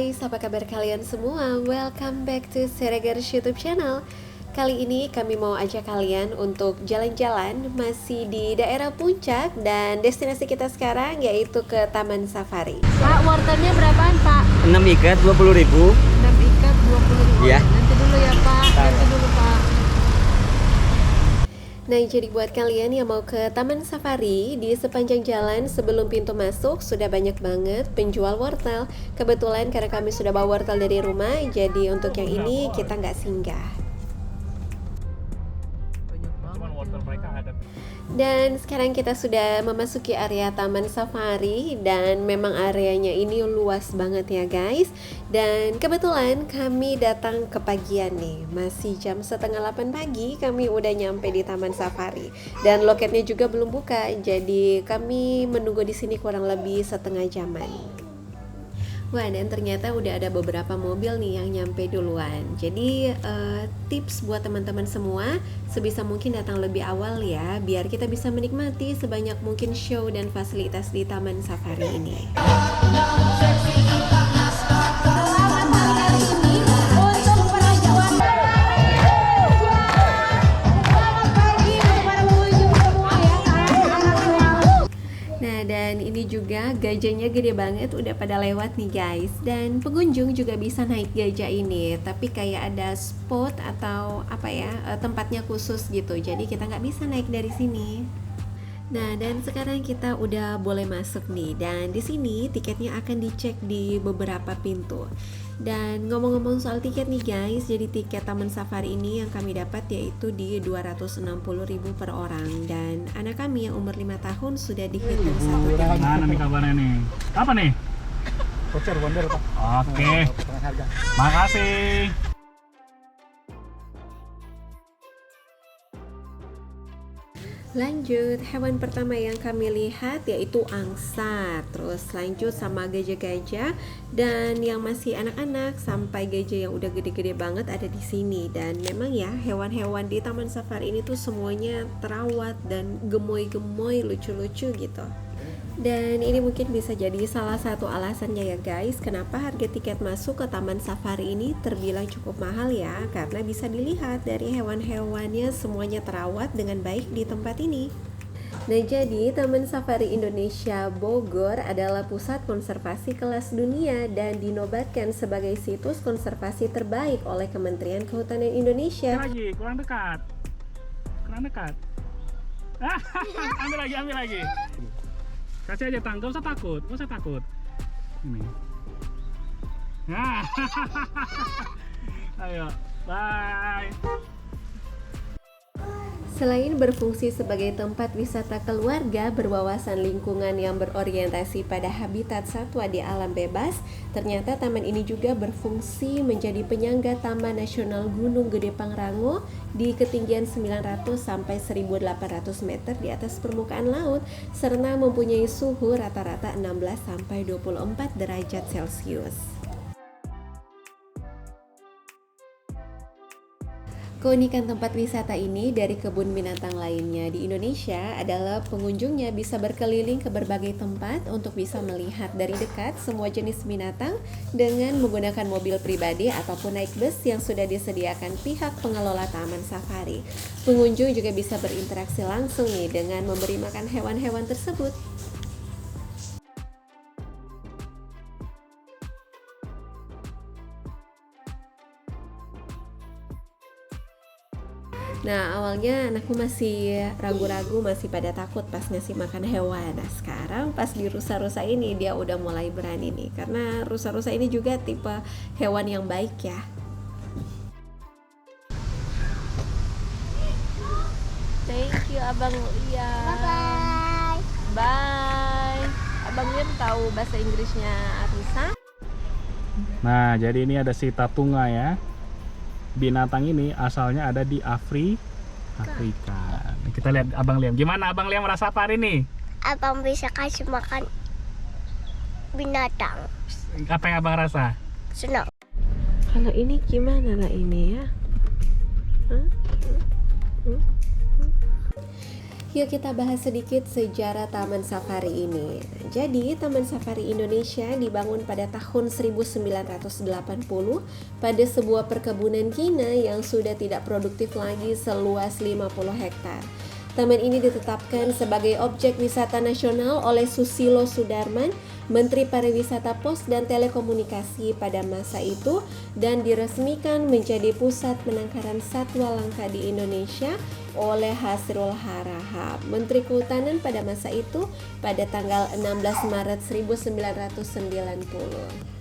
guys, apa kabar kalian semua? Welcome back to Seregers YouTube channel. Kali ini kami mau ajak kalian untuk jalan-jalan masih di daerah Puncak, dan destinasi kita sekarang yaitu ke Taman Safari. Pak, wortelnya berapaan Pak? 6 ikat 20.000. 6 ikat 20.000. Iya. Nanti dulu ya Pak, nanti dulu Pak. Nah, jadi buat kalian yang mau ke Taman Safari, di sepanjang jalan sebelum pintu masuk sudah banyak banget penjual wortel. Kebetulan karena kami sudah bawa wortel dari rumah, jadi untuk yang ini kita nggak singgah. Dan sekarang kita sudah memasuki area Taman Safari, dan memang areanya ini luas banget ya guys. Dan kebetulan kami datang kepagian nih, masih jam setengah 8 pagi kami udah nyampe di Taman Safari. Dan loketnya juga belum buka, jadi kami menunggu di sini kurang lebih setengah jaman. Wah, dan ternyata udah ada beberapa mobil nih yang nyampe duluan. Jadi tips buat teman-teman semua, sebisa mungkin datang lebih awal ya, biar kita bisa menikmati sebanyak mungkin show dan fasilitas di Taman Safari ini. Dan ini juga gajahnya gede banget, udah pada lewat nih guys. Dan pengunjung juga bisa naik gajah ini, tapi kayak ada spot atau apa ya, tempatnya khusus gitu. Jadi kita nggak bisa naik dari sini. Nah, dan sekarang kita udah boleh masuk nih. Dan di sini tiketnya akan dicek di beberapa pintu. Dan ngomong-ngomong soal tiket nih guys, jadi tiket Taman Safari ini yang kami dapat yaitu di 260.000 per orang. Dan anak kami yang umur 5 tahun sudah dihitung satu tiket. Mana nih kabarnya nih? Apa nih? Voucher wonder Pak. Oke. Makasih. Lanjut, hewan pertama yang kami lihat yaitu angsa. Terus lanjut sama gajah-gajah, dan yang masih anak-anak sampai gajah yang udah gede-gede banget ada di sini. Dan memang ya, hewan-hewan di Taman Safari ini tuh semuanya terawat dan gemoy-gemoy, lucu-lucu gitu. Dan ini mungkin bisa jadi salah satu alasannya ya guys, kenapa harga tiket masuk ke Taman Safari ini terbilang cukup mahal ya, karena bisa dilihat dari hewan-hewannya semuanya terawat dengan baik di tempat ini. Nah, jadi Taman Safari Indonesia Bogor adalah pusat konservasi kelas dunia dan dinobatkan sebagai situs konservasi terbaik oleh Kementerian Kehutanan Indonesia. Lagi, kurang dekat. Kurang dekat. Ambil lagi. Kasih aja tangga, gak usah takut. Ini. Nah. Ayo, bye. Selain berfungsi sebagai tempat wisata keluarga berwawasan lingkungan yang berorientasi pada habitat satwa di alam bebas, ternyata taman ini juga berfungsi menjadi penyangga Taman Nasional Gunung Gede Pangrango di ketinggian 900 sampai 1.800 meter di atas permukaan laut, serta mempunyai suhu rata-rata 16 sampai 24 derajat Celcius. Keunikan tempat wisata ini dari kebun binatang lainnya di Indonesia adalah pengunjungnya bisa berkeliling ke berbagai tempat untuk bisa melihat dari dekat semua jenis binatang dengan menggunakan mobil pribadi ataupun naik bus yang sudah disediakan pihak pengelola Taman Safari. Pengunjung juga bisa berinteraksi langsung nih dengan memberi makan hewan-hewan tersebut. Nah, awalnya anakku masih ragu-ragu, masih pada takut pas ngasih makan hewan. Nah, sekarang pas di rusa-rusa ini dia udah mulai berani nih, karena rusa-rusa ini juga tipe hewan yang baik ya. Thank you Abang Liam. Bye. Bye. Abang Liam tahu bahasa Inggrisnya Arisa? Nah, jadi ini ada si tatunga ya. Binatang ini asalnya ada di Afrika. Kita lihat Abang Liam. Gimana Abang Liam merasa apa hari ini? Abang bisa kasih makan binatang. Apa yang Abang rasa? Senang. Kalau ini gimana lah ini ya? Yuk kita bahas sedikit sejarah Taman Safari ini. Jadi, Taman Safari Indonesia dibangun pada tahun 1980 pada sebuah perkebunan Kina yang sudah tidak produktif lagi seluas 50 hektar. Taman ini ditetapkan sebagai objek wisata nasional oleh Susilo Sudarman, Menteri Pariwisata Pos dan Telekomunikasi pada masa itu, dan diresmikan menjadi pusat penangkaran satwa langka di Indonesia oleh Hasrul Harahap, Menteri Kehutanan pada masa itu, pada tanggal 16 Maret 1990.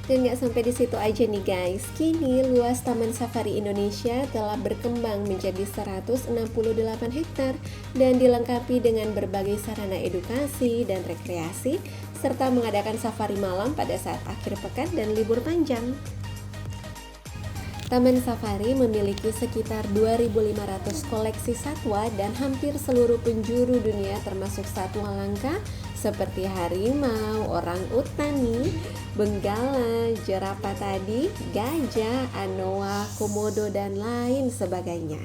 Dan gak sampai di situ aja nih guys, kini luas Taman Safari Indonesia telah berkembang menjadi 168 hektar dan dilengkapi dengan berbagai sarana edukasi dan rekreasi, serta mengadakan safari malam pada saat akhir pekan dan libur panjang. Taman Safari memiliki sekitar 2.500 koleksi satwa dan hampir seluruh penjuru dunia termasuk satwa langka seperti harimau, orangutani, benggala, jerapah tadi, gajah, anoa, komodo, dan lain sebagainya.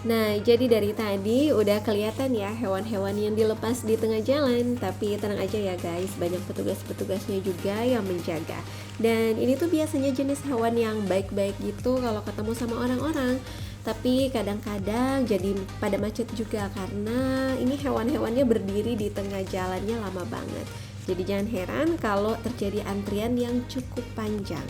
Nah, jadi dari tadi udah kelihatan ya hewan-hewan yang dilepas di tengah jalan. Tapi tenang aja ya guys, banyak petugas-petugasnya juga yang menjaga. Dan ini tuh biasanya jenis hewan yang baik-baik gitu kalau ketemu sama orang-orang. Tapi kadang-kadang jadi pada macet juga karena ini hewan-hewannya berdiri di tengah jalannya lama banget. Jadi jangan heran kalau terjadi antrian yang cukup panjang.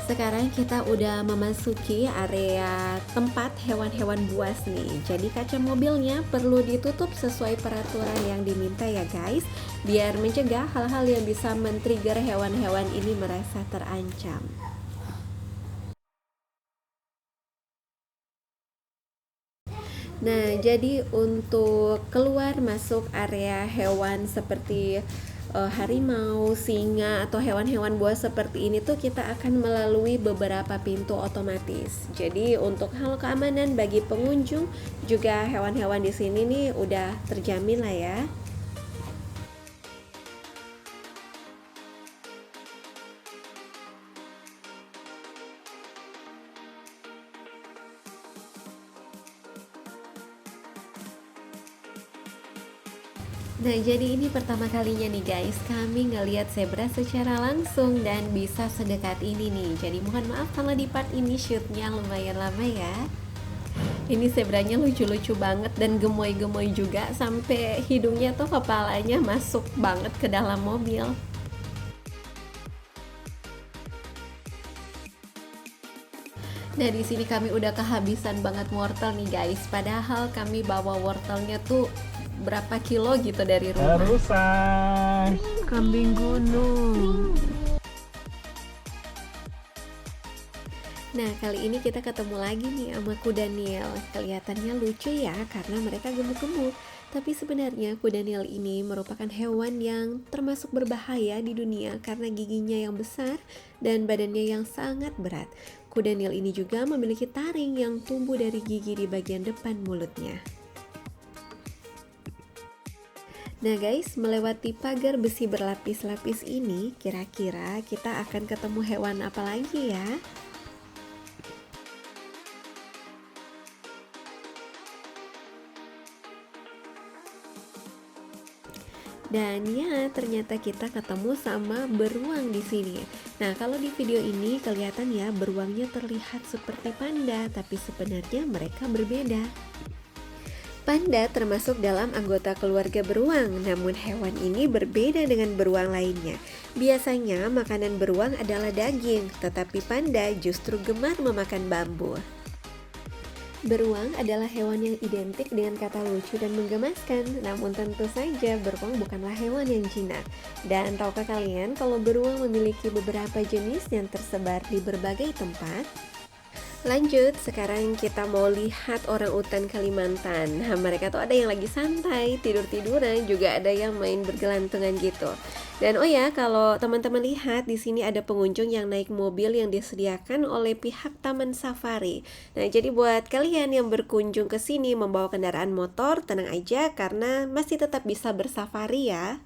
Sekarang kita udah memasuki area tempat hewan-hewan buas nih. Jadi kaca mobilnya perlu ditutup sesuai peraturan yang diminta ya guys, biar mencegah hal-hal yang bisa men-trigger hewan-hewan ini merasa terancam. Nah, jadi untuk keluar masuk area hewan seperti harimau, singa, atau hewan-hewan buas seperti ini tuh kita akan melalui beberapa pintu otomatis. Jadi untuk hal keamanan bagi pengunjung juga hewan-hewan di sini nih udah terjamin lah ya. Nah, jadi ini pertama kalinya nih guys kami ngelihat zebra secara langsung dan bisa sedekat ini nih. Jadi mohon maaf kalau di part ini shootnya lumayan lama ya. Ini zebranya lucu-lucu banget dan gemoy-gemoy juga, sampai hidungnya tuh kepalanya masuk banget ke dalam mobil. Nah, di sini kami udah kehabisan banget wortel nih guys. Padahal kami bawa wortelnya tuh berapa kilo gitu dari rumah. Terusan Kambing gunung. Nah, kali ini kita ketemu lagi nih sama kuda Nil. Kelihatannya lucu ya karena mereka gemuk-gemuk. Tapi sebenarnya kuda Nil ini merupakan hewan yang termasuk berbahaya di dunia karena giginya yang besar dan badannya yang sangat berat. Kuda Nil ini juga memiliki taring yang tumbuh dari gigi di bagian depan mulutnya. Nah guys, melewati pagar besi berlapis-lapis ini, kira-kira kita akan ketemu hewan apa lagi ya? Dan ya, ternyata kita ketemu sama beruang di sini. Nah, kalau di video ini kelihatan ya beruangnya terlihat seperti panda, tapi sebenarnya mereka berbeda. Panda termasuk dalam anggota keluarga beruang, namun hewan ini berbeda dengan beruang lainnya. Biasanya makanan beruang adalah daging, tetapi panda justru gemar memakan bambu. Beruang adalah hewan yang identik dengan kata lucu dan menggemaskan, namun tentu saja beruang bukanlah hewan yang jinak. Dan tahukah kalian kalau beruang memiliki beberapa jenis yang tersebar di berbagai tempat? Lanjut, sekarang kita mau lihat orang utan Kalimantan. Nah, mereka tuh ada yang lagi santai, tidur-tiduran, juga ada yang main bergelantungan gitu. Dan oh ya, kalau teman-teman lihat di sini ada pengunjung yang naik mobil yang disediakan oleh pihak Taman Safari. Nah, jadi buat kalian yang berkunjung ke sini membawa kendaraan motor, tenang aja karena masih tetap bisa bersafari ya.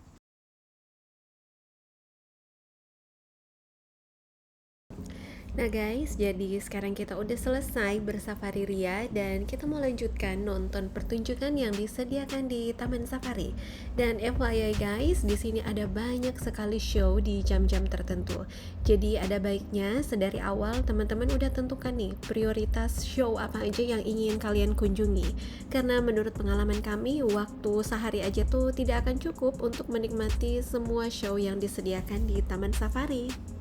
Nah guys, jadi sekarang kita udah selesai bersafari ria dan kita mau lanjutkan nonton pertunjukan yang disediakan di Taman Safari. Dan FYI guys, di sini ada banyak sekali show di jam-jam tertentu. Jadi ada baiknya sedari awal teman-teman udah tentukan nih prioritas show apa aja yang ingin kalian kunjungi. Karena menurut pengalaman kami, waktu sehari aja tuh tidak akan cukup untuk menikmati semua show yang disediakan di Taman Safari.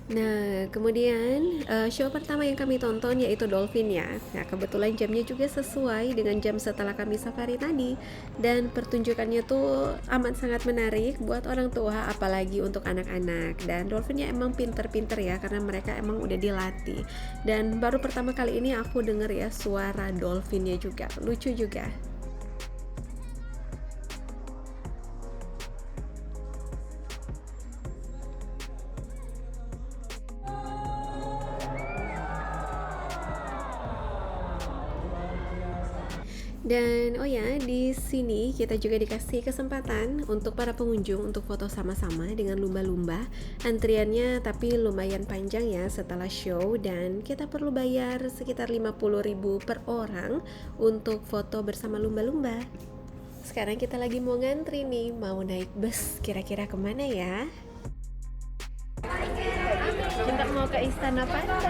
Nah, kemudian show pertama yang kami tonton yaitu Dolphin ya. Nah, kebetulan jamnya juga sesuai dengan jam setelah kami safari tadi. Dan pertunjukannya tuh amat sangat menarik buat orang tua, apalagi untuk anak-anak. Dan Dolphinnya emang pinter-pinter ya, karena mereka emang udah dilatih. Dan baru pertama kali ini aku denger ya suara Dolphinnya juga, lucu juga. Dan oh ya, di sini kita juga dikasih kesempatan untuk para pengunjung untuk foto sama-sama dengan lumba-lumba. Antriannya tapi lumayan panjang ya setelah show dan kita perlu bayar sekitar 50.000 per orang untuk foto bersama lumba-lumba. Sekarang kita lagi mau ngantri nih, mau naik bus. Kira-kira kemana ya? Kita mau ke Istana Panda.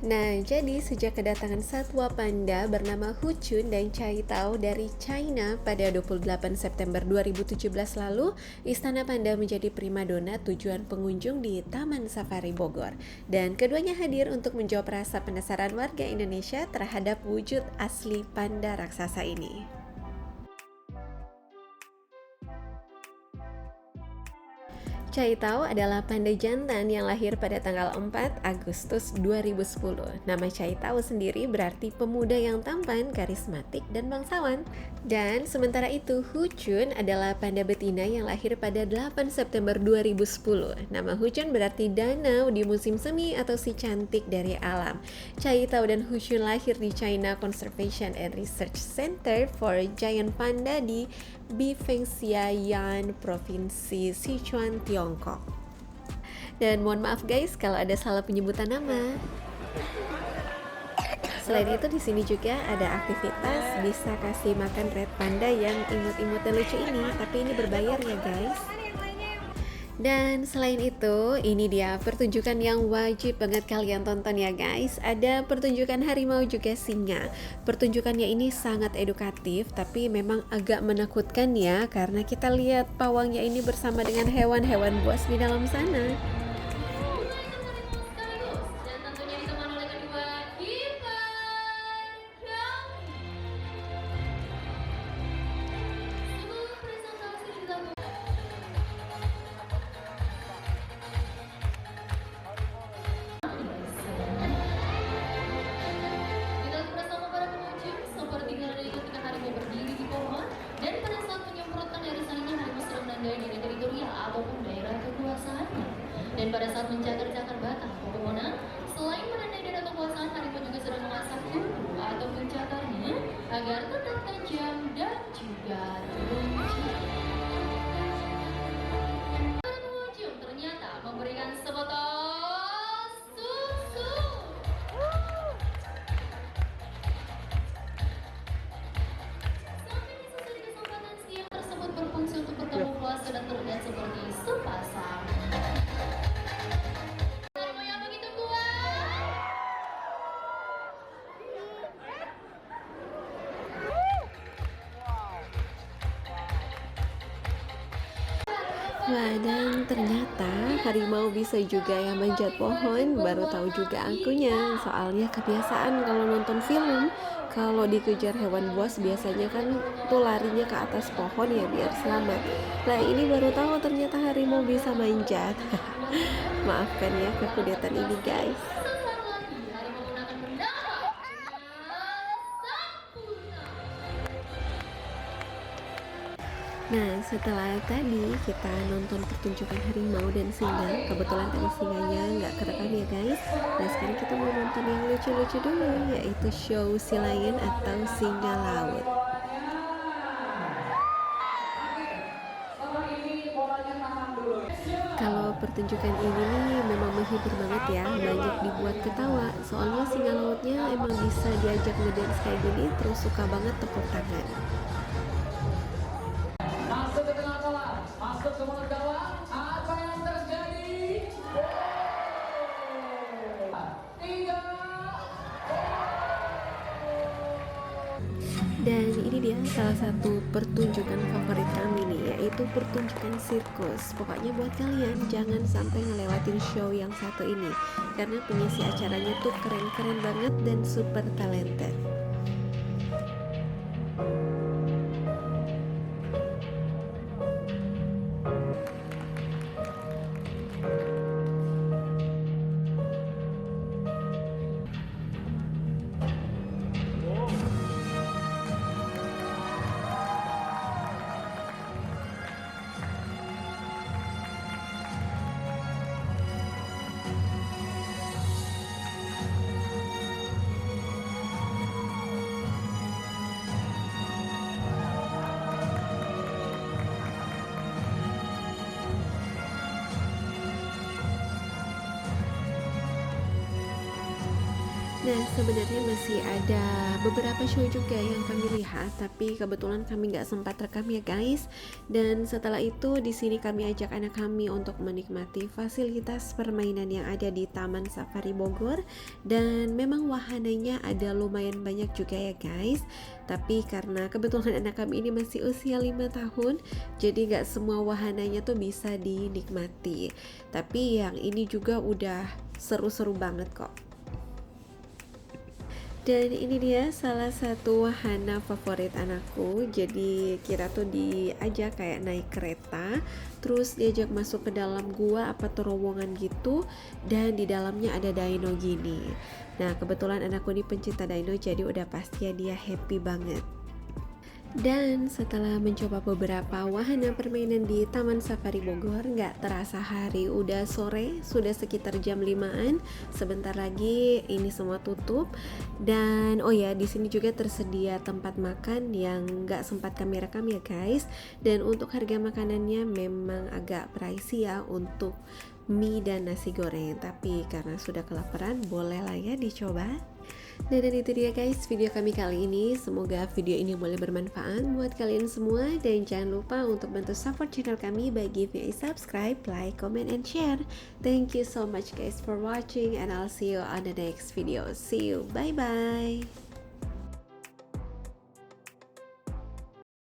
Nah, jadi sejak kedatangan satwa panda bernama Huchun dan Cai Tao dari China pada 28 September 2017 lalu, Istana Panda menjadi primadona tujuan pengunjung di Taman Safari Bogor. Dan keduanya hadir untuk menjawab rasa penasaran warga Indonesia terhadap wujud asli panda raksasa ini. Cai Tao adalah panda jantan yang lahir pada tanggal 4 Agustus 2010. Nama Cai Tao sendiri berarti pemuda yang tampan, karismatik, dan bangsawan. Dan sementara itu, Huchun adalah panda betina yang lahir pada 8 September 2010. Nama Huchun berarti danau di musim semi atau si cantik dari alam. Cai Tao dan Huchun lahir di China Conservation and Research Center for Giant Panda di Bifengxiayan, Provinsi Sichuan, Tiongkok. Dan mohon maaf guys kalau ada salah penyebutan nama. Selain itu di sini juga ada aktivitas bisa kasih makan red panda yang imut-imut dan lucu ini, tapi ini berbayar ya guys. Dan selain itu, ini dia pertunjukan yang wajib banget kalian tonton ya guys. Ada pertunjukan harimau juga singa. Pertunjukannya ini sangat edukatif, tapi memang agak menakutkan ya, karena kita lihat pawangnya ini bersama dengan hewan-hewan buas di dalam sana. Dan pada saat mencakar-cakar batang pepohonan, selain menandai dan atau kekuasaan, harimau juga sedang mengasah kuku atau mencakarnya agar tetap tajam dan juga lucu. Para pengunjung ternyata memberikan sebotol susu. Sampai susu di kesempatan siang tersebut berfungsi untuk berkamuflase dan terlihat seperti sepasang. Wah, dan ternyata harimau bisa juga yang manjat pohon. Baru tahu juga akunya. Soalnya kebiasaan kalau nonton film, kalau dikejar hewan buas biasanya kan tuh larinya ke atas pohon ya biar selamat. Nah, ini baru tahu ternyata harimau bisa manjat. Maafkan ya kekudetan ini, guys. Sesaat lagi harimau akan mendapat sempurna. Nah, setelah tadi kita nonton pertunjukan harimau dan singa, kebetulan tadi singanya nggak kerekam ya guys. Nah, sekarang kita mau nonton yang lucu-lucu dulu, yaitu show si lion atau singa laut. Kalau pertunjukan ini nih memang menghibur banget ya, banyak dibuat ketawa. Soalnya singa lautnya emang bisa diajak ngedance kayak gini, terus suka banget tepuk tangan. Masuk ke tengah kolam, masuk ke mulut gawang. Apa yang terjadi? Tiga. Dan ini dia salah satu pertunjukan favorit kami nih, yaitu pertunjukan sirkus. Pokoknya buat kalian jangan sampai ngelewatin show yang satu ini, karena pengisi acaranya tuh keren-keren banget dan super talented. Nah, sebenarnya masih ada beberapa show juga yang kami lihat, tapi kebetulan kami nggak sempat rekam ya guys. Dan setelah itu di sini kami ajak anak kami untuk menikmati fasilitas permainan yang ada di Taman Safari Bogor. Dan memang wahananya ada lumayan banyak juga ya guys. Tapi karena kebetulan anak kami ini masih usia 5 tahun, jadi nggak semua wahananya tuh bisa dinikmati. Tapi yang ini juga udah seru-seru banget kok. Dan ini dia salah satu wahana favorit anakku. Jadi kita tuh diajak kayak naik kereta, terus diajak masuk ke dalam gua apa terowongan gitu, dan di dalamnya ada dino gini. Nah, kebetulan anakku ini pencinta dino, jadi udah pasti dia happy banget. Dan setelah mencoba beberapa wahana permainan di Taman Safari Bogor, nggak terasa hari udah sore, sudah sekitar jam 5-an. Sebentar lagi ini semua tutup. Dan oh ya, di sini juga tersedia tempat makan yang nggak sempat kami rekam ya guys. Dan untuk harga makanannya memang agak pricey ya untuk mie dan nasi goreng. Tapi karena sudah kelaparan, boleh lah ya dicoba. Nah, dan itu dia guys video kami kali ini. Semoga video ini boleh bermanfaat buat kalian semua. Dan jangan lupa untuk bantu support channel kami by giving a subscribe, like, comment, and share. Thank you so much guys for watching, and I'll see you on the next video. See you, bye bye.